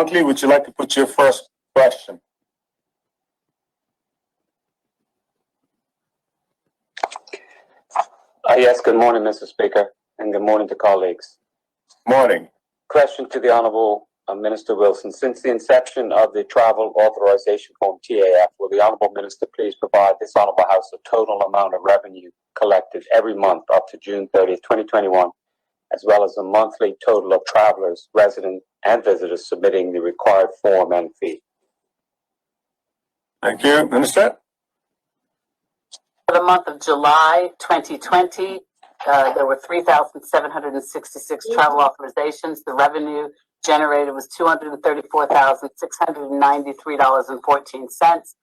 Bunkley, would you like to put your first question? Yes, good morning, Mr. Speaker, and good morning to colleagues. Morning. Question to the Honourable Minister Wilson. Since the inception of the Travel Authorization Form TAF, will the Honourable Minister please provide this Honourable House the total amount of revenue collected every month up to June 30th, 2021, as well as the monthly total of travellers, residents, and visitors submitting the required form and fee? Thank you. Minister? For the month of July 2020, there were 3,766 travel authorizations. The revenue generated was $234,693.14.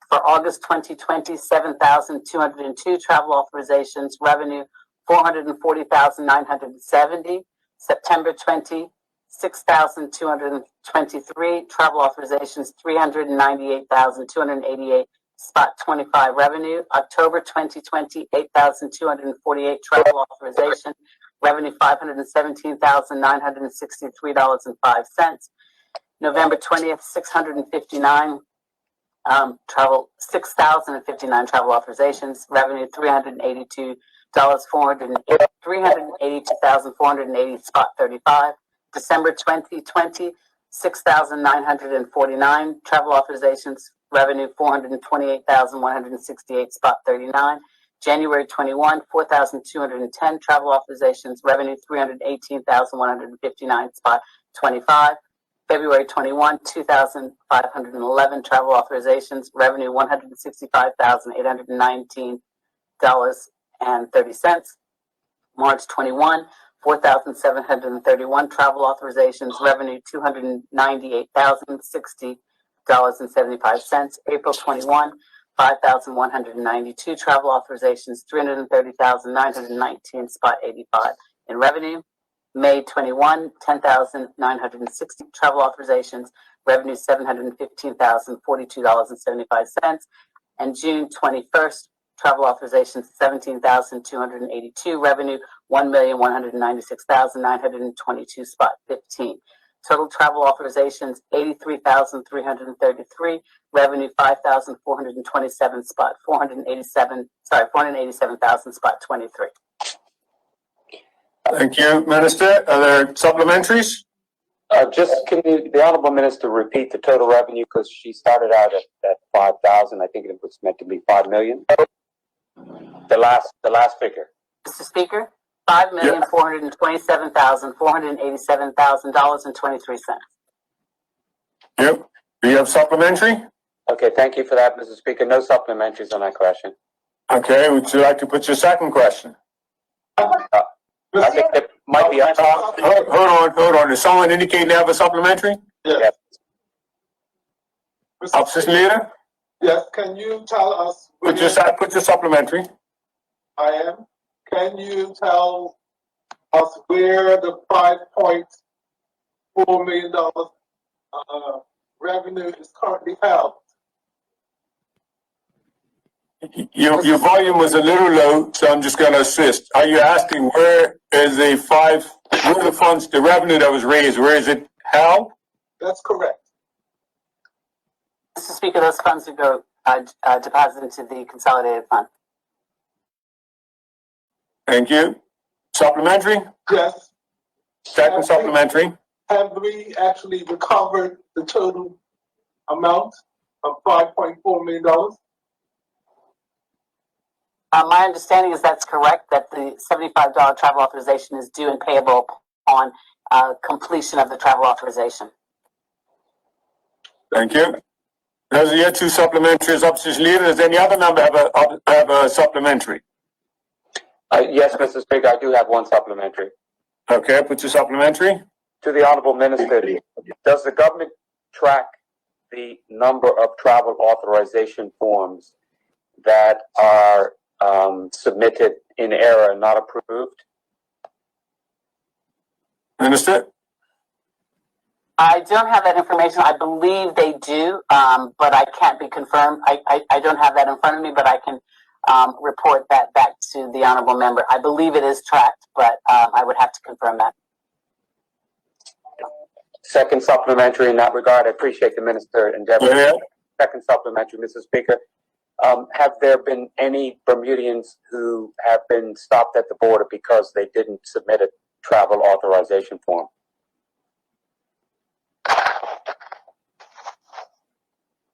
For August 2020, 7,202 travel authorizations, revenue $440,970. September 20, 6,223 travel authorizations, $398,288.25 revenue. October 2020, 8,248 travel authorization, revenue $517,963.05. November 20th, 6,059 travel authorizations, revenue $382,480.35. December 2020, 6,949 travel authorizations, revenue $428,168.39. January 21, 4,210 travel authorizations, revenue $318,159.25. February 21, 2,511 travel authorizations, revenue $165,819.30. March 21, 4,731 travel authorizations, revenue $298,060.75. April 21, 5,192 travel authorizations, $330,919.85 in revenue. May 21, 10,960 travel authorizations, revenue $715,042.75. And June 21st, travel authorizations 17,282, revenue $1,196,922.15. Total travel authorizations 83,333, revenue 487,000.23. Thank you, Minister. Are there supplementaries? The Honourable Minister repeat the total revenue, because she started out at 5,000. I think it was meant to be 5 million. The last figure. Mr. Speaker, $5,427,487,000.23. Yep. Do you have supplementary? Okay, thank you for that, Mr. Speaker. No supplementaries on that question. Okay, would you like to put your second question? I think it might be. Hold on. Does someone indicate they have a supplementary? Yes. Opposition leader? Yes, can you tell us? Put your supplementary. I am. Can you tell us where the $5.4 million revenue is currently held? Your volume was a little low, so I'm just going to assist. Are you asking where is the funds, the revenue that was raised, where is it held? That's correct. Mr. Speaker, those funds would go deposited into the consolidated fund. Thank you. Supplementary? Yes. Second supplementary. Have we actually recovered the total amount of $5.4 million? My understanding is that's correct, that the $75 travel authorization is due and payable on completion of the travel authorization. Thank you. Those are your two supplementaries, opposition leader. Does any other member have a supplementary? Yes, Mr. Speaker, I do have one supplementary. Okay, put your supplementary. To the Honourable Minister, does the government track the number of travel authorization forms that are submitted in error and not approved? Minister? I don't have that information. I believe they do, but I can't be confirmed. I don't have that in front of me, but I can report that back to the honourable member. I believe it is tracked, but I would have to confirm that. Second supplementary in that regard. I appreciate the minister endeavor. Yeah. Second supplementary, Mr. Speaker. Have there been any Bermudians who have been stopped at the border because they didn't submit a travel authorization form?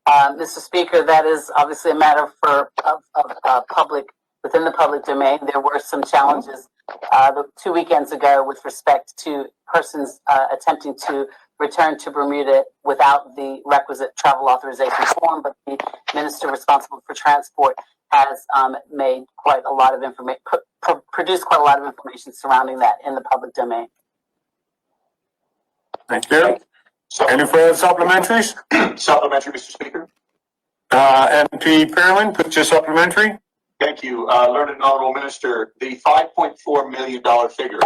Mr. Speaker, that is obviously a matter of public, within the public domain. There were some challenges 2 weekends ago with respect to persons attempting to return to Bermuda without the requisite travel authorization form, but the minister responsible for transport has made quite a lot of information, produced quite a lot of information surrounding that in the public domain. Thank you. Any further supplementaries? Supplementary, Mr. Speaker. MP Pearlin, put your supplementary. Thank you. Learned and Honorable Minister, the $5.4 million figure,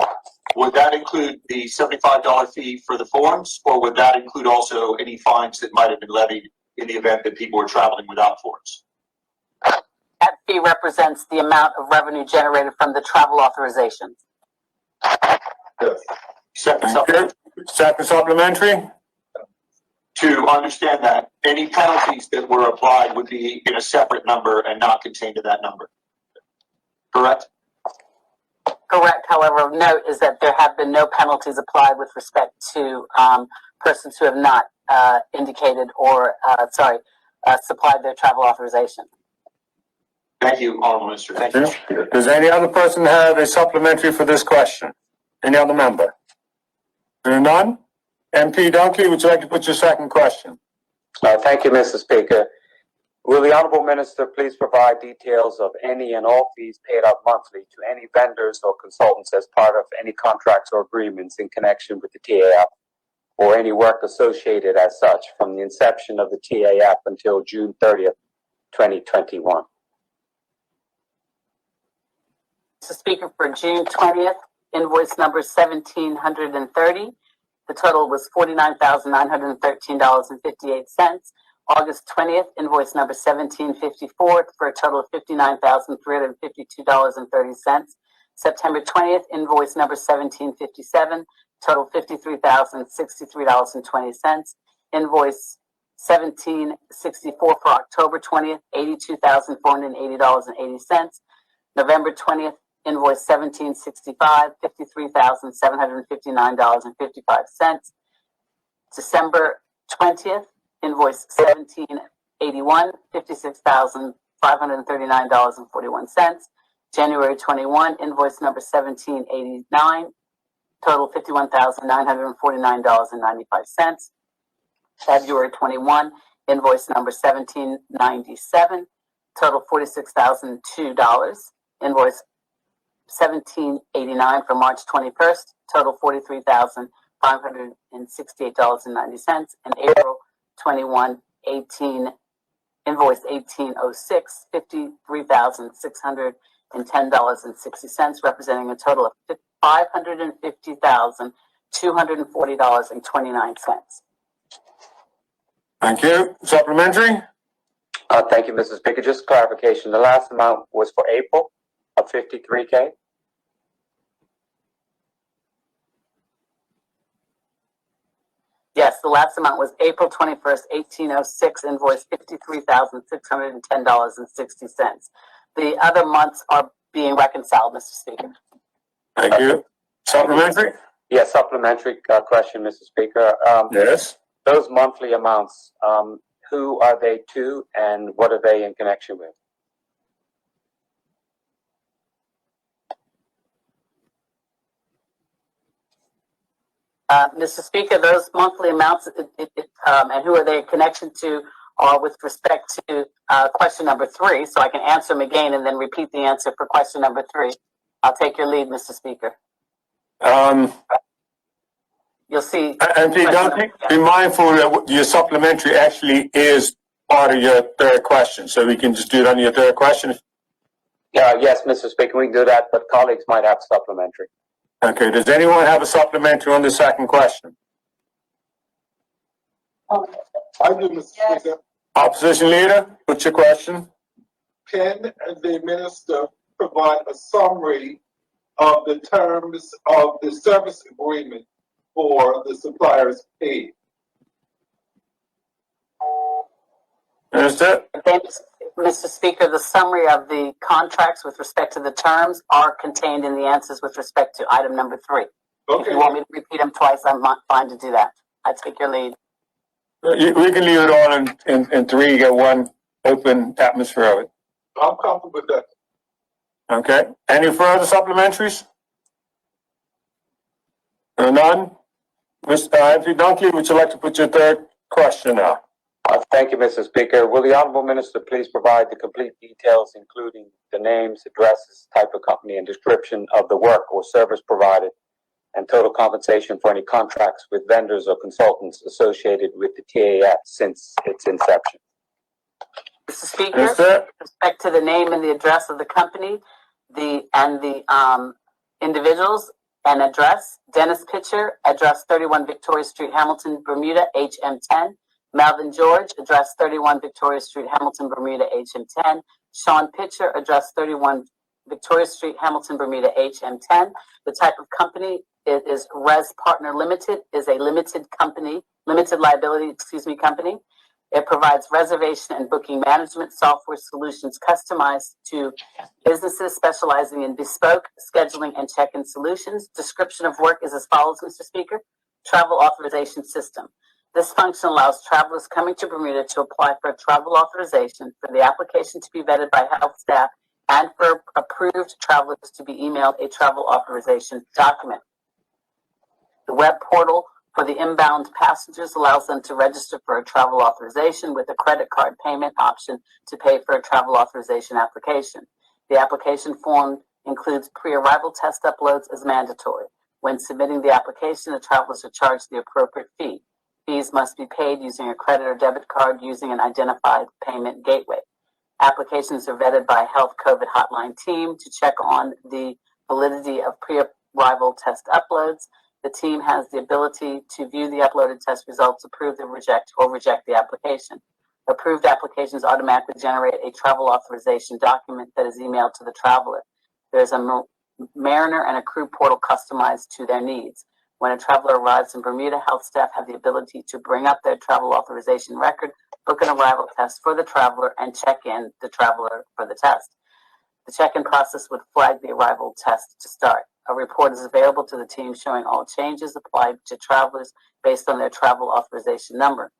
would that include the $75 fee for the forms, or would that include also any fines that might have been levied in the event that people were traveling without forms? That fee represents the amount of revenue generated from the travel authorizations. Second Supplementary. To understand that, any penalties that were applied would be in a separate number and not contained in that number. Correct? Correct. However, note is that there have been no penalties applied with respect to persons who have not indicated or, supplied their travel authorization. Thank you, Honorable Minister. Thank you. Does any other person have a supplementary for this question? Any other member? There are none? MP Dunkley, would you like to put your second question? Thank you, Mr. Speaker. Will the Honorable Minister please provide details of any and all fees paid out monthly to any vendors or consultants as part of any contracts or agreements in connection with the TAF, or any work associated as such from the inception of the TAF until June 30th, 2021? Mr. Speaker, for June 20th, invoice number 1,730. The total was $49,913.58. August 20th, invoice number 1,754 for a total of $59,352.30. September 20th, invoice number 1,757, total $53,063.20. Invoice 1,764 for October 20th, $82,480.80. November 20th, invoice 1,765, $53,759.55. December 20th, invoice 1,781, $56,539.41. January 21, invoice number 1,789, total $51,949.95. February 21, invoice number 1,797, total $46,002. Invoice 1,789 for March 21st, total $43,568.90. And April 21, invoice 1806, $53,610.60, representing a total of $550,240.29. Thank you. Supplementary? Thank you, Mr. Speaker. Just clarification. The last amount was for April of $53K. Yes, the last amount was April 21st, 1806, invoice $53,610.60. The other months are being reconciled, Mr. Speaker. Thank you. Supplementary? Yes, supplementary question, Mr. Speaker. Yes. Those monthly amounts, who are they to and what are they in connection with? Mr. Speaker, those monthly amounts and who are they in connection to are with respect to question number 3. So I can answer them again and then repeat the answer for question number 3. I'll take your lead, Mr. Speaker. You'll see. MP Dunkley, be mindful that your supplementary actually is part of your third question, so we can just do it on your third question. Yes, Mr. Speaker, we can do that, but colleagues might have supplementary. Okay, does anyone have a supplementary on the second question? I do, Mr. Speaker. Opposition leader, what's your question? Can the minister provide a summary of the terms of the service agreement for the suppliers paid. Understood? Mr. Speaker, the summary of the contracts with respect to the terms are contained in the answers with respect to item number 3. If Okay. you want me to repeat them twice, I'm not fine to do that. I take your lead. We can leave it all in 3, you get one open atmosphere of it. I'm comfortable with that. Okay. Any further supplementaries? None? Mr. Anthony Dunkley, would you like to put your third question now? Thank you, Mr. Speaker. Will the Honorable Minister please provide the complete details, including the names, addresses, type of company, and description of the work or service provided, and total compensation for any contracts with vendors or consultants associated with the TAF since its inception? Mr. Speaker, Yes, sir. with respect to the name and the address of the company, the individuals and address, Dennis Pitcher, address 31 Victoria Street, Hamilton, Bermuda, HM10. Melvin George, address 31 Victoria Street, Hamilton, Bermuda, HM10. Sean Pitcher, address 31 Victoria Street, Hamilton, Bermuda, HM10. The type of company is Res Partner Limited, is a limited liability company. It provides reservation and booking management software solutions customized to businesses specializing in bespoke scheduling and check-in solutions. Description of work is as follows, Mr. Speaker. Travel authorization system. This function allows travelers coming to Bermuda to apply for a travel authorization, for the application to be vetted by health staff, and for approved travelers to be emailed a travel authorization document. The web portal for the inbound passengers allows them to register for a travel authorization with a credit card payment option to pay for a travel authorization application. The application form includes pre-arrival test uploads as mandatory. When submitting the application, the travelers are charged the appropriate fee. Fees must be paid using a credit or debit card using an identified payment gateway. Applications are vetted by a Health COVID Hotline team to check on the validity of pre-arrival test uploads. The team has the ability to view the uploaded test results, approve or reject the application. Approved applications automatically generate a travel authorization document that is emailed to the traveler. There's a Mariner and a crew portal customized to their needs. When a traveler arrives in Bermuda, health staff have the ability to bring up their travel authorization record, book an arrival test for the traveler, and check in the traveler for the test. The check-in process would flag the arrival test to start. A report is available to the team showing all changes applied to travelers based on their travel authorization number.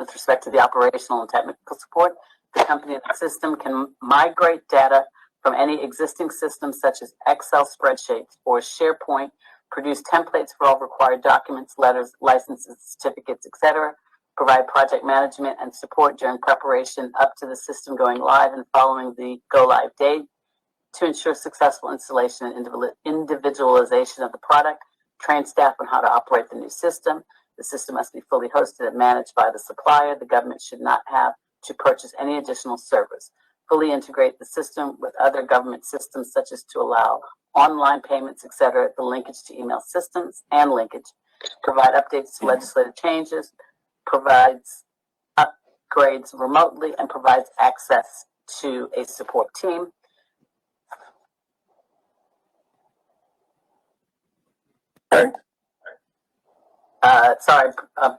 With respect to the operational and technical support, the company and the system can migrate data from any existing systems such as Excel spreadsheets or SharePoint, produce templates for all required documents, letters, licenses, certificates, etc., provide project management and support during preparation up to the system going live and following the go-live date, to ensure successful installation and individualization of the product, train staff on how to operate the new system. The system must be fully hosted and managed by the supplier. The government should not have to purchase any additional servers. Fully integrate the system with other government systems, such as to allow online payments, etc., the linkage to email systems and linkage, provide updates to legislative changes, provides upgrades remotely, and provides access to a support team.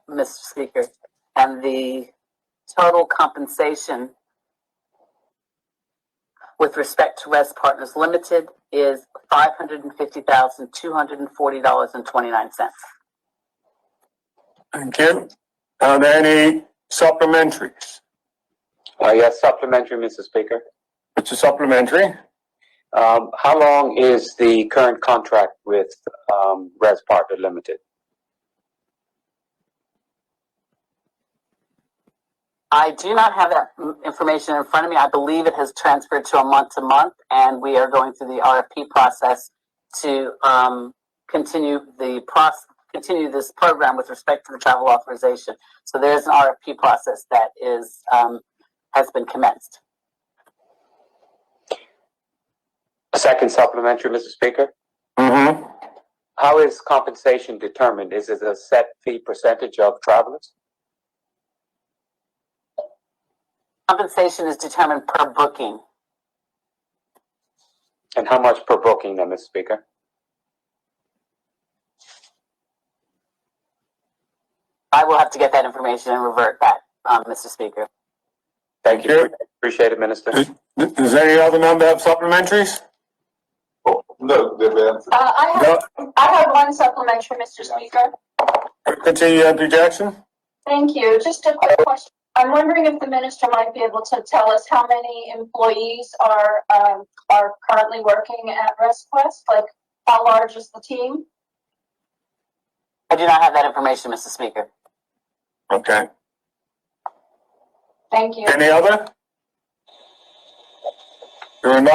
Mr. Speaker, and the total compensation with respect to Res Partners Limited is $550,240.29. Thank you. Are there any supplementaries? Yes, supplementary, Mr. Speaker. It's a supplementary. How long is the current contract with Res Partner Limited? I do not have that information in front of me. I believe it has transferred to a month-to-month, and we are going through the RFP process to continue this program with respect to the travel authorization. So there is an RFP process that is has been commenced. A second supplementary, Mr. Speaker. Mm-hmm. How is compensation determined? Is it a set fee percentage of travelers? Compensation is determined per booking. And how much per booking then, Mr. Speaker? I will have to get that information and revert back, Mr. Speaker. Thank you. Appreciate it, Minister. Does any other member have supplementaries? No, I have one supplementary, Mr. Speaker. Continue, MP Jackson. Thank you. Just a quick question. I'm wondering if the minister might be able to tell us how many employees are currently working at ResQuest? Like, how large is the team? I do not have that information, Mr. Speaker. Okay. Thank you. Any other? There are not.